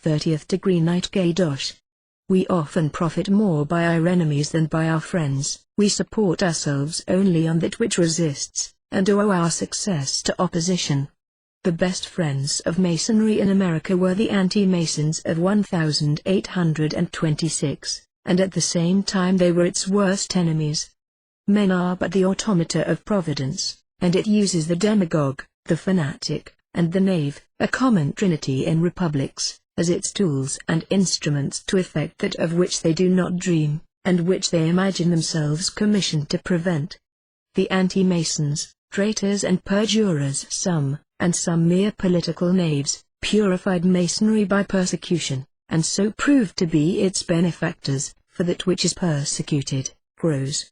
30th degree night Kadosh. We often profit more by our enemies than by our friends. We support ourselves only on that which resists, and owe our success to opposition. The best friends of Masonry in America were the anti-Masons of 1826, and at the same time they were its worst enemies. Men are but the automata of Providence, and it uses the demagogue, the fanatic, and the knave, a common trinity in republics, as its tools and instruments to effect that of which they do not dream, and which they imagine themselves commissioned to prevent. The anti-Masons, traitors and perjurers some, and some mere political knaves, purified Masonry by persecution, and so proved to be its benefactors, for that which is persecuted, grows.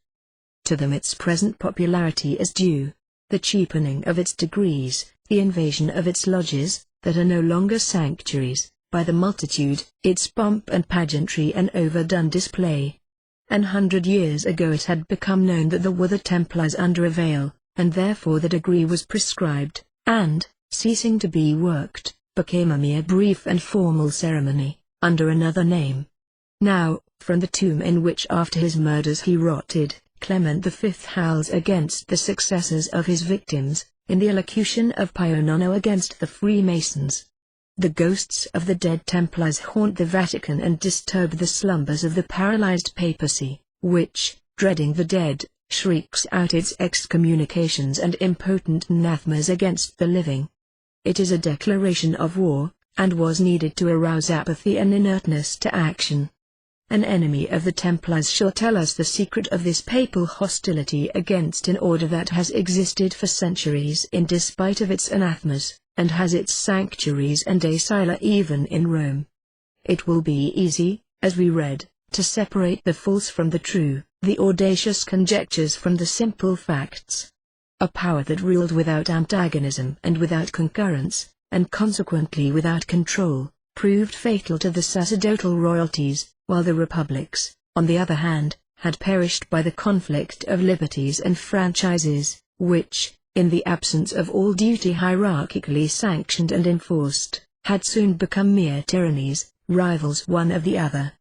To them its present popularity is due. The cheapening of its degrees, the invasion of its lodges, that are no longer sanctuaries, by the multitude, its pomp and pageantry and overdone display. 100 years ago it had become known that there were the Templars under a veil, and therefore the degree was prescribed, and, ceasing to be worked, became a mere brief and formal ceremony, under another name. Now, from the tomb in which after his murders he rotted, Clement V howls against the successors of his victims, in the elocution of Pio IX against the Freemasons. The ghosts of the dead Templars haunt the Vatican and disturb the slumbers of the paralyzed papacy, which, dreading the dead, shrieks out its excommunications and impotent anathemas against the living. It is a declaration of war, and was needed to arouse apathy and inertness to action. An enemy of the Templars shall tell us the secret of this papal hostility against an order that has existed for centuries in despite of its anathemas, and has its sanctuaries and asila even in Rome. It will be easy, as we read, to separate the false from the true, the audacious conjectures from the simple facts. A power that ruled without antagonism and without concurrence, and consequently without control, proved fatal to the sacerdotal royalties, while the republics, on the other hand, had perished by the conflict of liberties and franchises, which, in the absence of all duty hierarchically sanctioned and enforced, had soon become mere tyrannies, rivals one of the other.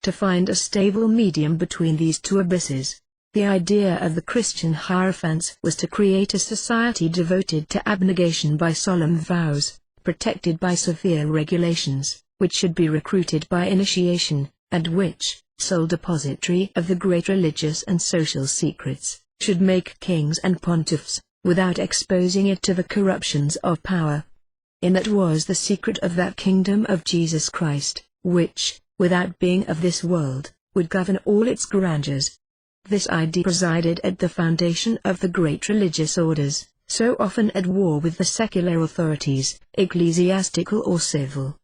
To find a stable medium between these two abysses, the idea of the Christian Hierophants was to create a society devoted to abnegation by solemn vows, protected by severe regulations, which should be recruited by initiation, and which, sole depository of the great religious and social secrets, should make kings and pontiffs, without exposing it to the corruptions of power. In that was the secret of that kingdom of Jesus Christ, which, without being of this world, would govern all its grandeurs. This idea presided at the foundation of the great religious orders, so often at war with the secular authorities, ecclesiastical or civil.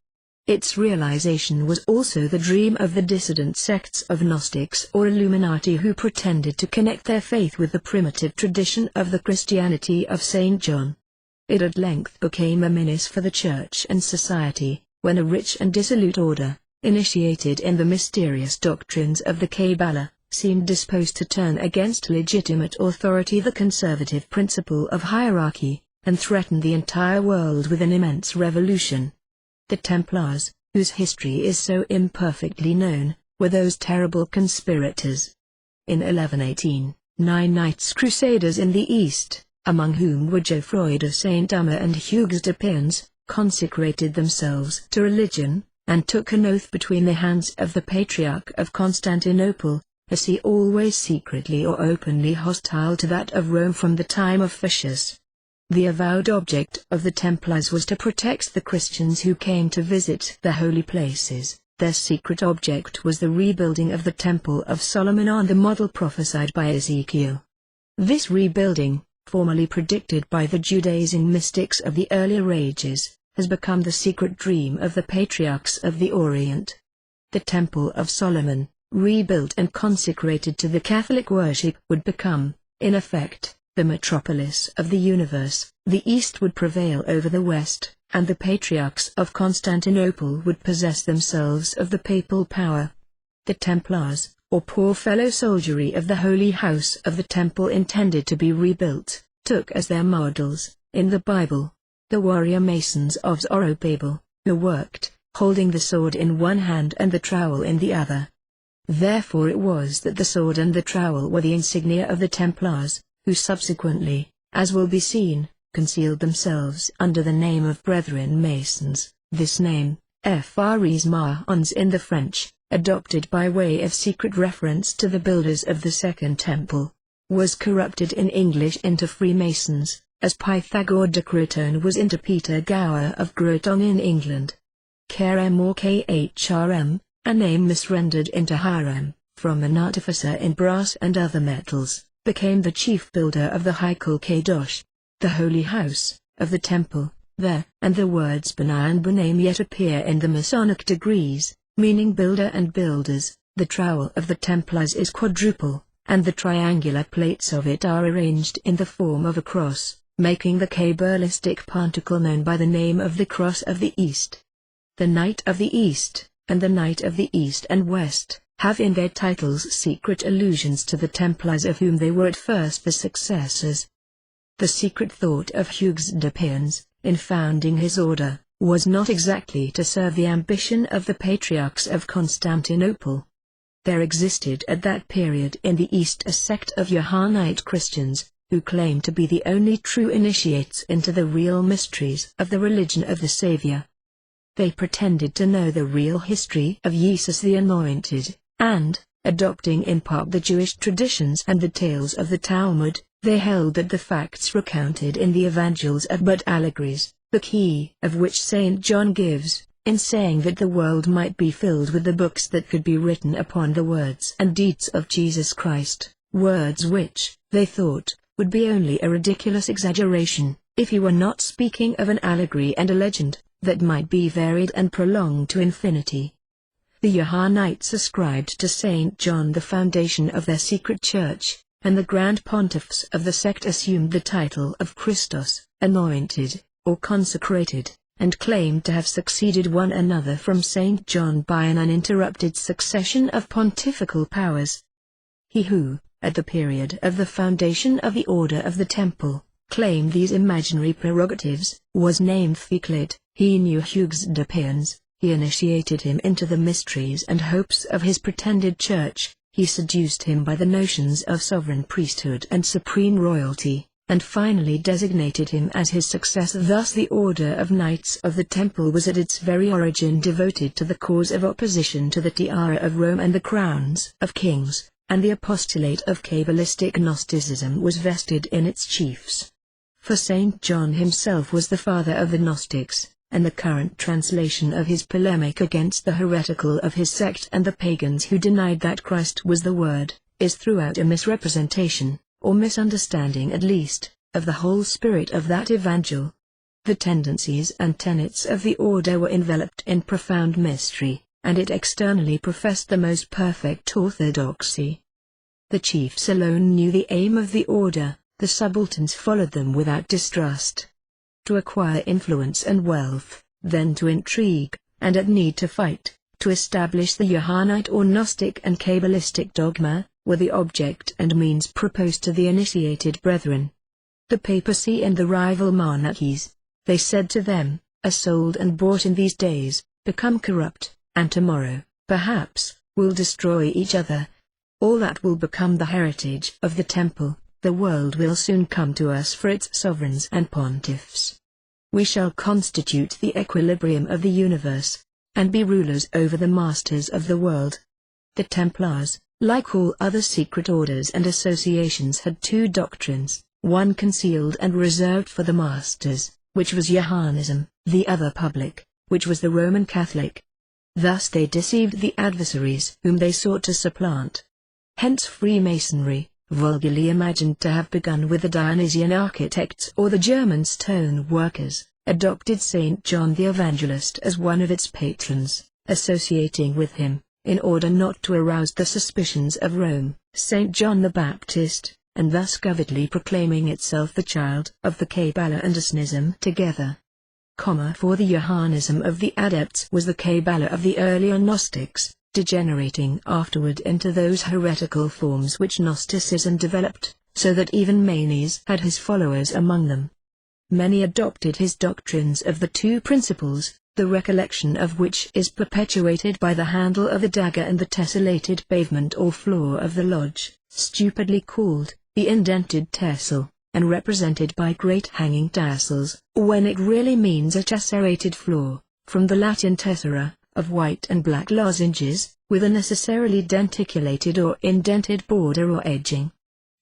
Its realization was also the dream of the dissident sects of Gnostics or Illuminati who pretended to connect their faith with the primitive tradition of the Christianity of St. John. It at length became a menace for the church and society, when a rich and dissolute order, initiated in the mysterious doctrines of the Kabbalah, seemed disposed to turn against legitimate authority, the conservative principle of hierarchy, and threaten the entire world with an immense revolution. The Templars, whose history is so imperfectly known, were those terrible conspirators. In 1118, 9 Knights Crusaders in the East, among whom were Geoffroy de Saint-Omer and Hugues de Payens, consecrated themselves to religion, and took an oath between the hands of the Patriarch of Constantinople, as he always secretly or openly hostile to that of Rome from the time of Photius. The avowed object of the Templars was to protect the Christians who came to visit the holy places. Their secret object was the rebuilding of the Temple of Solomon on the model prophesied by Ezekiel. This rebuilding, formerly predicted by the Judaizing mystics of the earlier ages, has become the secret dream of the patriarchs of the Orient. The Temple of Solomon, rebuilt and consecrated to the Catholic worship, would become, in effect, the metropolis of the universe. The East would prevail over the West, and the patriarchs of Constantinople would possess themselves of the papal power. The Templars, or poor fellow soldiery of the Holy House of the Temple intended to be rebuilt, took as their models, in the Bible, the warrior masons of Zorobabel, who worked, holding the sword in one hand and the trowel in the other. Therefore it was that the sword and the trowel were the insignia of the Templars, who subsequently, as will be seen, concealed themselves under the name of Brethren Masons. This name, Frères Maçons in the French, adopted by way of secret reference to the builders of the Second Temple, was corrupted in English into Freemasons, as Pythagore de Crotone was into Peter Gower of Groton in England. Khrm or Khrm, a name misrendered into Hiram, from an artificer in brass and other metals, became the chief builder of the Haikal Kadosh, the holy house, of the temple, there, and the words Bana and B'nai yet appear in the Masonic degrees, meaning builder and builders. The trowel of the Templars is quadruple, and the triangular plates of it are arranged in the form of a cross, making the Kabbalistic particle known by the name of the Cross of the East. The Knight of the East, and the Knight of the East and West, have in their titles secret allusions to the Templars of whom they were at first the successors. The secret thought of Hugues de Payens, in founding his order, was not exactly to serve the ambition of the Patriarchs of Constantinople. There existed at that period in the East a sect of Johannite Christians, who claimed to be the only true initiates into the real mysteries of the religion of the Savior. They pretended to know the real history of Jesus the Anointed, and, adopting in part the Jewish traditions and the tales of the Talmud, they held that the facts recounted in the Evangels are but allegories, the key of which St. John gives, in saying that the world might be filled with the books that could be written upon the words and deeds of Jesus Christ, words which, they thought, would be only a ridiculous exaggeration, if he were not speaking of an allegory and a legend, that might be varied and prolonged to infinity. The Johannites ascribed to St. John the foundation of their secret church, and the Grand Pontiffs of the sect assumed the title of Christos, anointed, or consecrated, and claimed to have succeeded one another from St. John by an uninterrupted succession of pontifical powers. He who, at the period of the foundation of the Order of the Temple, claimed these imaginary prerogatives, was named Ficlet. He knew Hugues de Payens, he initiated him into the mysteries and hopes of his pretended church, he seduced him by the notions of sovereign priesthood and supreme royalty, and finally designated him as his successor. Thus the Order of Knights of the Temple was at its very origin devoted to the cause of opposition to the tiara of Rome and the crowns of kings, and the apostolate of Kabbalistic Gnosticism was vested in its chiefs. For St. John himself was the father of the Gnostics, and the current translation of his polemic against the heretical of his sect and the pagans who denied that Christ was the Word, is throughout a misrepresentation, or misunderstanding at least, of the whole spirit of that evangel. The tendencies and tenets of the order were enveloped in profound mystery, and it externally professed the most perfect orthodoxy. The chiefs alone knew the aim of the order, the subalterns followed them without distrust. To acquire influence and wealth, then to intrigue, and at need to fight, to establish the Johannite or Gnostic and Kabbalistic dogma, were the object and means proposed to the initiated brethren. The papacy and the rival monarchies, they said to them, are sold and bought in these days, become corrupt, and tomorrow, perhaps, will destroy each other. All that will become the heritage of the temple. The world will soon come to us for its sovereigns and pontiffs. We shall constitute the equilibrium of the universe, and be rulers over the masters of the world. The Templars, like all other secret orders and associations, had two doctrines, one concealed and reserved for the masters, which was Johannism, the other public, which was the Roman Catholic. Thus they deceived the adversaries whom they sought to supplant. Hence Freemasonry, vulgarly imagined to have begun with the Dionysian architects or the German stone workers, adopted St. John the Evangelist as one of its patrons, associating with him, in order not to arouse the suspicions of Rome, St. John the Baptist, and thus covertly proclaiming itself the child of the Kabbalah and Asnism together. For the Johannism of the adepts was the Kabbalah of the earlier Gnostics, degenerating afterward into those heretical forms which Gnosticism developed, so that even Manes had his followers among them. Many adopted his doctrines of the two principles, the recollection of which is perpetuated by the handle of the dagger and the tessellated pavement or floor of the lodge, stupidly called the indented tessel, and represented by great hanging tassels, when it really means a tesserated floor, from the Latin tessera, of white and black lozenges, with a necessarily denticulated or indented border or edging.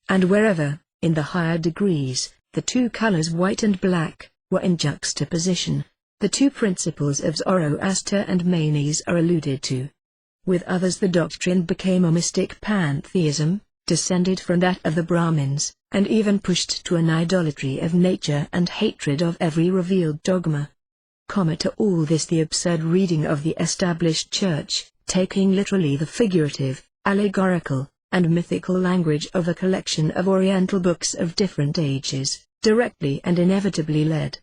And wherever, in the higher degrees, the two colors white and black, were in juxtaposition, the two principles of Zoroaster and Manes are alluded to. With others the doctrine became a mystic pantheism, descended from that of the Brahmins, and even pushed to an idolatry of nature and hatred of every revealed dogma. To all this the absurd reading of the established church, taking literally the figurative, allegorical, and mythical language of a collection of Oriental books of different ages, directly and inevitably led.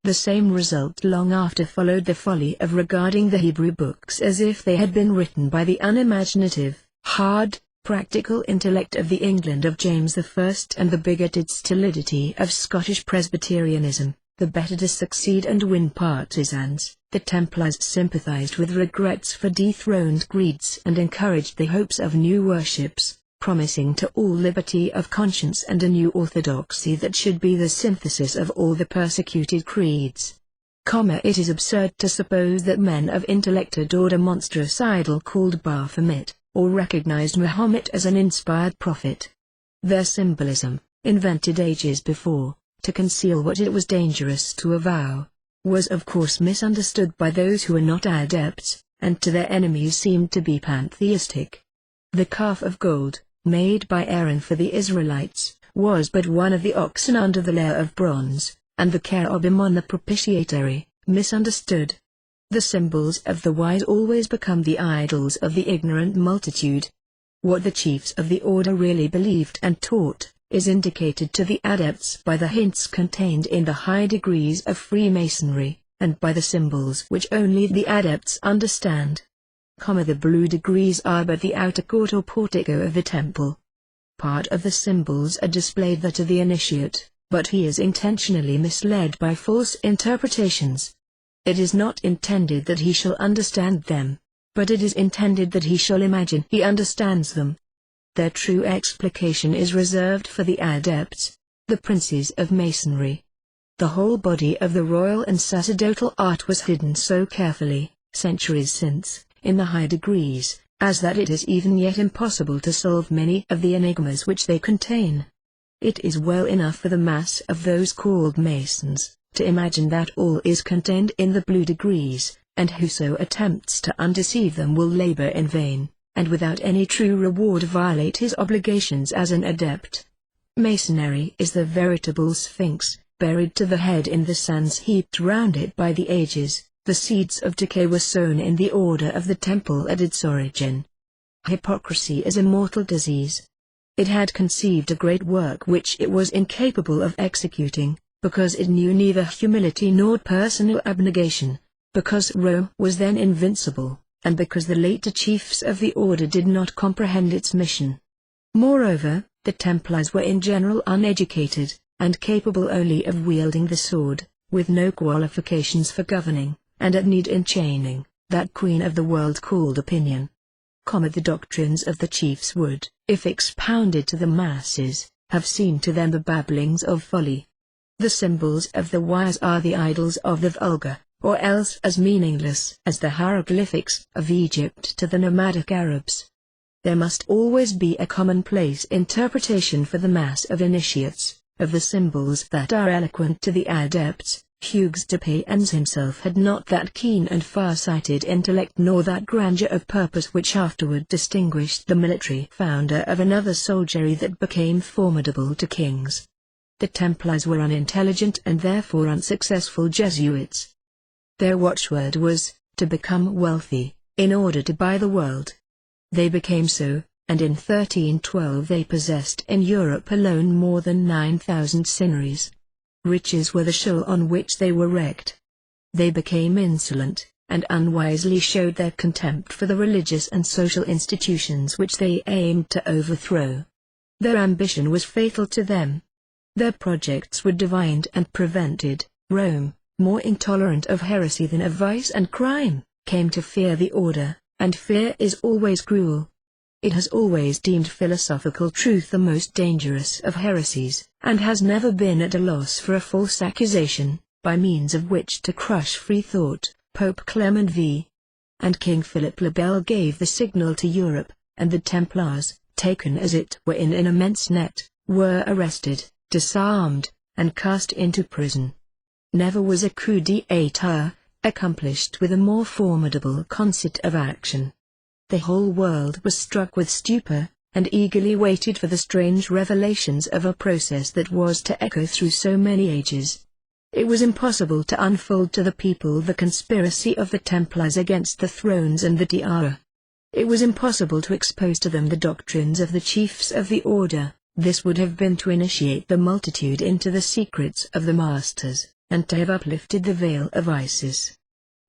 The same result long after followed the folly of regarding the Hebrew books as if they had been written by the unimaginative, hard, practical intellect of the England of James I and the bigoted stolidity of Scottish Presbyterianism. The better to succeed and win partisans, the Templars sympathized with regrets for dethroned creeds and encouraged the hopes of new worships, promising to all liberty of conscience and a new orthodoxy that should be the synthesis of all the persecuted creeds. It is absurd to suppose that men of intellect adored a monstrous idol called Baphomet, or recognized Mahomet as an inspired prophet. Their symbolism, invented ages before, to conceal what it was dangerous to avow, was of course misunderstood by those who were not adepts, and to their enemies seemed to be pantheistic. The calf of gold, made by Aaron for the Israelites, was but one of the oxen under the layer of bronze, and the cherubim on the propitiatory, misunderstood. The symbols of the wise always become the idols of the ignorant multitude. What the chiefs of the order really believed and taught, is indicated to the adepts by the hints contained in the high degrees of Freemasonry, and by the symbols which only the adepts understand. The blue degrees are but the outer court or portico of the temple. Part of the symbols are displayed there to the initiate, but he is intentionally misled by false interpretations. It is not intended that he shall understand them, but it is intended that he shall imagine he understands them. Their true explication is reserved for the adepts, the princes of Masonry. The whole body of the royal and sacerdotal art was hidden so carefully, centuries since, in the high degrees, as that it is even yet impossible to solve many of the enigmas which they contain. It is well enough for the mass of those called Masons, to imagine that all is contained in the blue degrees, and whoso attempts to undeceive them will labor in vain, and without any true reward violate his obligations as an adept. Masonry is the veritable sphinx, buried to the head in the sands heaped round it by the ages. The seeds of decay were sown in the order of the temple at its origin. Hypocrisy is a mortal disease. It had conceived a great work which it was incapable of executing, because it knew neither humility nor personal abnegation, because Rome was then invincible, and because the later chiefs of the order did not comprehend its mission. Moreover, the Templars were in general uneducated, and capable only of wielding the sword, with no qualifications for governing, and at need enchaining, that queen of the world called opinion. The doctrines of the chiefs would, if expounded to the masses, have seemed to them the babblings of folly. The symbols of the wise are the idols of the vulgar, or else as meaningless as the hieroglyphics of Egypt to the nomadic Arabs. There must always be a commonplace interpretation for the mass of initiates, of the symbols that are eloquent to the adepts. Hugues de Payens himself had not that keen and far-sighted intellect nor that grandeur of purpose which afterward distinguished the military founder of another soldiery that became formidable to kings. The Templars were unintelligent and therefore unsuccessful Jesuits. Their watchword was, to become wealthy, in order to buy the world. They became so, and in 1312 they possessed in Europe alone more than 9,000 signories. Riches were the shoal on which they were wrecked. They became insolent, and unwisely showed their contempt for the religious and social institutions which they aimed to overthrow. Their ambition was fatal to them. Their projects were divined and prevented. Rome, more intolerant of heresy than of vice and crime, came to fear the order, and fear is always cruel. It has always deemed philosophical truth the most dangerous of heresies, and has never been at a loss for a false accusation, by means of which to crush free thought. Pope Clement V. and King Philip le Bel gave the signal to Europe, and the Templars, taken as it were in an immense net, were arrested, disarmed, and cast into prison. Never was a coup d'état accomplished with a more formidable concert of action. The whole world was struck with stupor, and eagerly waited for the strange revelations of a process that was to echo through so many ages. It was impossible to unfold to the people the conspiracy of the Templars against the thrones and the tiara. It was impossible to expose to them the doctrines of the chiefs of the order. This would have been to initiate the multitude into the secrets of the masters, and to have uplifted the veil of Isis.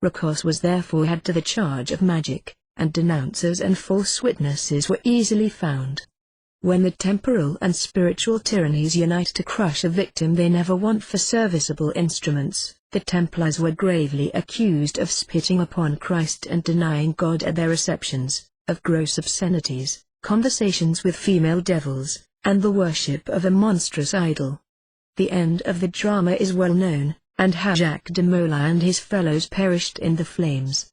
Recourse was therefore had to the charge of magic, and denouncers and false witnesses were easily found. When the temporal and spiritual tyrannies unite to crush a victim they never want for serviceable instruments, the Templars were gravely accused of spitting upon Christ and denying God at their receptions, of gross obscenities, conversations with female devils, and the worship of a monstrous idol. The end of the drama is well known, and how Jacques de Molay and his fellows perished in the flames.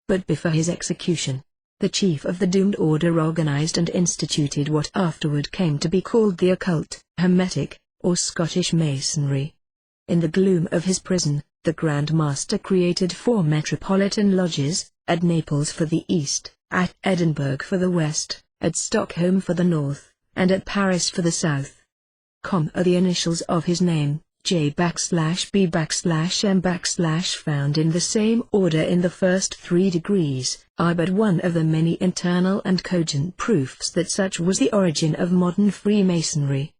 But before his execution, the chief of the doomed order organized and instituted what afterward came to be called the occult, Hermetic, or Scottish Masonry. In the gloom of his prison, the Grand Master created 4 metropolitan lodges, at Naples for the east, at Edinburgh for the west, at Stockholm for the north, and at Paris for the south. Are the initials of his name, J_B_M_ found in the same order in the first 3 degrees, are but one of the many internal and cogent proofs that such was the origin of modern Freemasonry.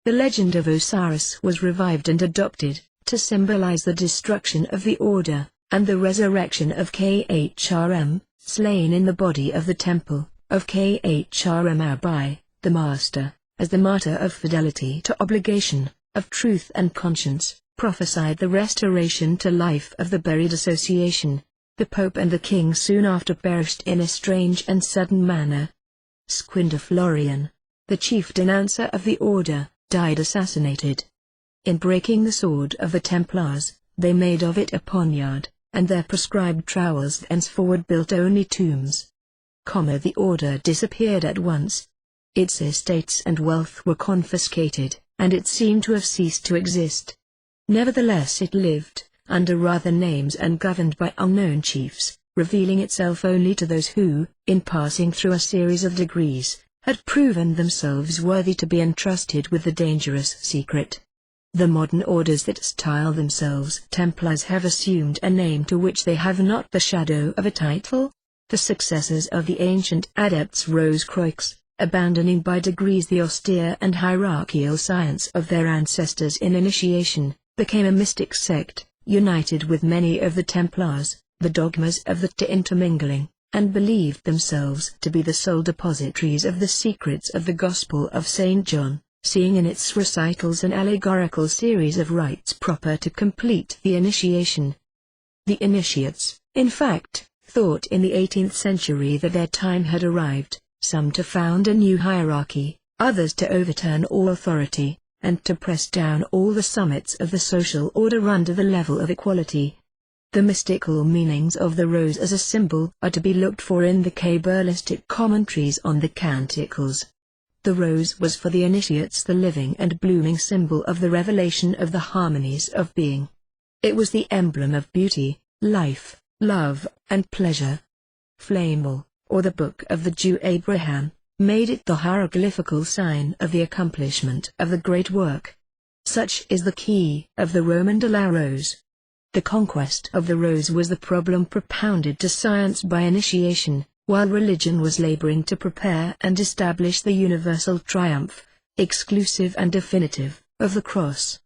The legend of Osiris was revived and adopted, to symbolize the destruction of the order, and the resurrection of Khrm, slain in the body of the temple, of Khrm Abi, the master, as the martyr of fidelity to obligation, of truth and conscience, prophesied the restoration to life of the buried association. The Pope and the King soon after perished in a strange and sudden manner. Squinda Florian, the chief denouncer of the order, died assassinated. In breaking the sword of the Templars, they made of it a poniard, and their prescribed trowels henceforward built only tombs. The order disappeared at once. Its estates and wealth were confiscated, and it seemed to have ceased to exist. Nevertheless it lived, under rather names and governed by unknown chiefs, revealing itself only to those who, in passing through a series of degrees, had proven themselves worthy to be entrusted with the dangerous secret. The modern orders that style themselves Templars have assumed a name to which they have not the shadow of a title. The successors of the ancient adepts Rose-Croix, abandoning by degrees the austere and hierarchical science of their ancestors in initiation, became a mystic sect, united with many of the Templars, the dogmas of the intermingling, and believed themselves to be the sole depositaries of the secrets of the Gospel of St. John, seeing in its recitals an allegorical series of rites proper to complete the initiation. The initiates, in fact, thought in the 18th century that their time had arrived, some to found a new hierarchy, others to overturn all authority, and to press down all the summits of the social order under the level of equality. The mystical meanings of the rose as a symbol are to be looked for in the Kabbalistic commentaries on the Canticles. The rose was for the initiates the living and blooming symbol of the revelation of the harmonies of being. It was the emblem of beauty, life, love, and pleasure. Flamel, or the Book of the Jew Abraham, made it the hieroglyphical sign of the accomplishment of the great work. Such is the key of the Roman de la Rose. The conquest of the rose was the problem propounded to science by initiation, while religion was laboring to prepare and establish the universal triumph, exclusive and definitive, of the cross.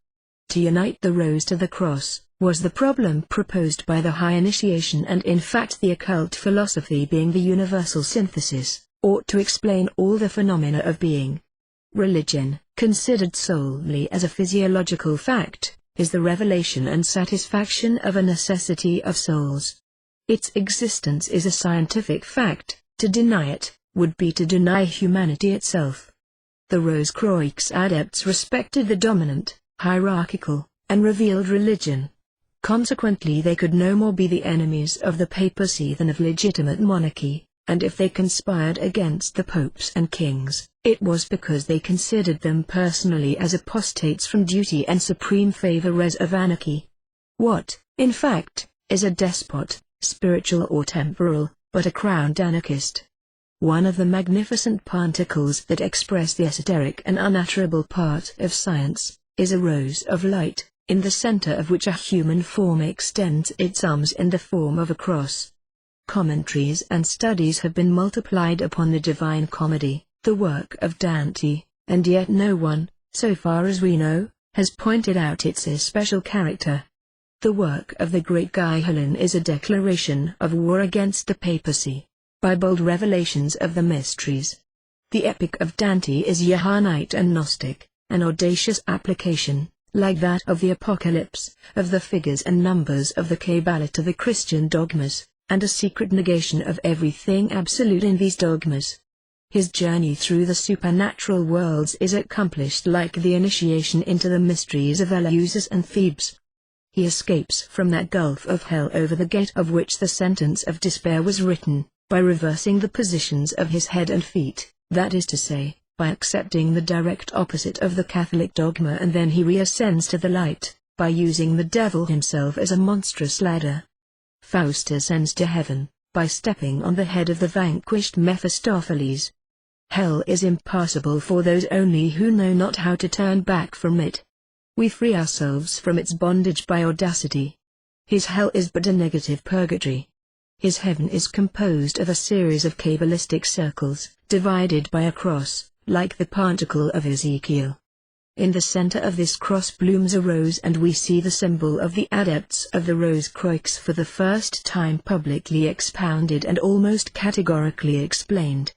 To unite the rose to the cross, was the problem proposed by the high initiation, and in fact the occult philosophy, being the universal synthesis, ought to explain all the phenomena of being. Religion, considered solely as a physiological fact, is the revelation and satisfaction of a necessity of souls. Its existence is a scientific fact. To deny it would be to deny humanity itself. The Rose-Croix adepts respected the dominant, hierarchical, and revealed religion. Consequently, they could no more be the enemies of the papacy than of legitimate monarchy, and if they conspired against the popes and kings, it was because they considered them personally as apostates from duty and supreme favorers of anarchy. What, in fact, is a despot, spiritual or temporal, but a crowned anarchist? One of the magnificent particles that express the esoteric and unutterable part of science, is a rose of light, in the center of which a human form extends its arms in the form of a cross. Commentaries and studies have been multiplied upon the Divine Comedy, the work of Dante, and yet no one, so far as we know, has pointed out its especial character. The work of the great Galen is a declaration of war against the papacy, by bold revelations of the mysteries. The epic of Dante is Johannite and Gnostic, an audacious application, like that of the Apocalypse, of the figures and numbers of the Kabbalah to the Christian dogmas, and a secret negation of everything absolute in these dogmas. His journey through the supernatural worlds is accomplished like the initiation into the mysteries of Eleusis and Thebes. He escapes from that gulf of hell over the gate of which the sentence of despair was written, by reversing the positions of his head and feet, that is to say, by accepting the direct opposite of the Catholic dogma, and then he reascends to the light, by using the devil himself as a monstrous ladder. Faust ascends to heaven, by stepping on the head of the vanquished Mephistopheles. Hell is impassable for those only who know not how to turn back from it. We free ourselves from its bondage by audacity. His hell is but a negative purgatory. His heaven is composed of a series of Kabbalistic circles, divided by a cross, like the particle of Ezekiel. In the center of this cross blooms a rose, and we see the symbol of the adepts of the Rose-Croix for the first time publicly expounded and almost categorically explained.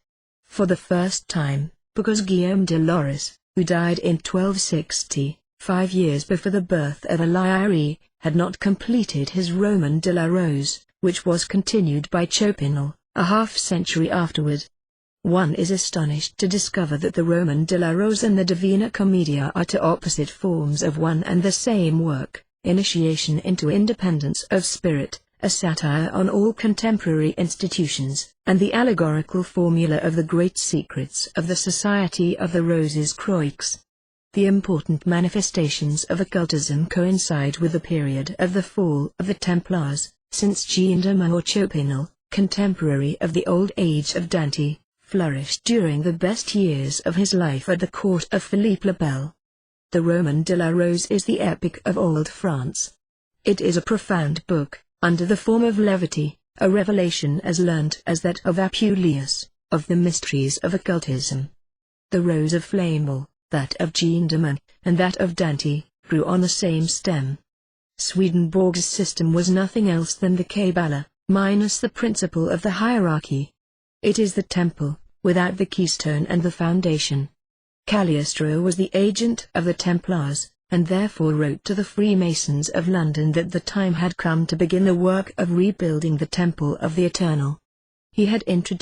For the first time, because Guillaume de Loris, who died in 1260, 5 years before the birth of Eliaire, had not completed his Roman de la Rose, which was continued by Chopinel, a half-century afterward. One is astonished to discover that the Roman de la Rose and the Divina Commedia are two opposite forms of one and the same work, initiation into independence of spirit, a satire on all contemporary institutions, and the allegorical formula of the great secrets of the Society of the Roses-Croix. The important manifestations of occultism coincide with the period of the fall of the Templars, since Jean de Meaux or Chopinel, contemporary of the old age of Dante, flourished during the best years of his life at the court of Philippe le Bel. The Roman de la Rose is the epic of old France. It is a profound book, under the form of levity, a revelation as learnt as that of Apuleius, of the mysteries of occultism. The rose of Flamel, that of Jean de Meaux, and that of Dante, grew on the same stem. Swedenborg's system was nothing else than the Kabbalah, minus the principle of the hierarchy. It is the temple, without the keystone and the foundation. Cagliostro was the agent of the Templars, and therefore wrote to the Freemasons of London that the time had come to begin the work of rebuilding the Temple of the Eternal. He had introduced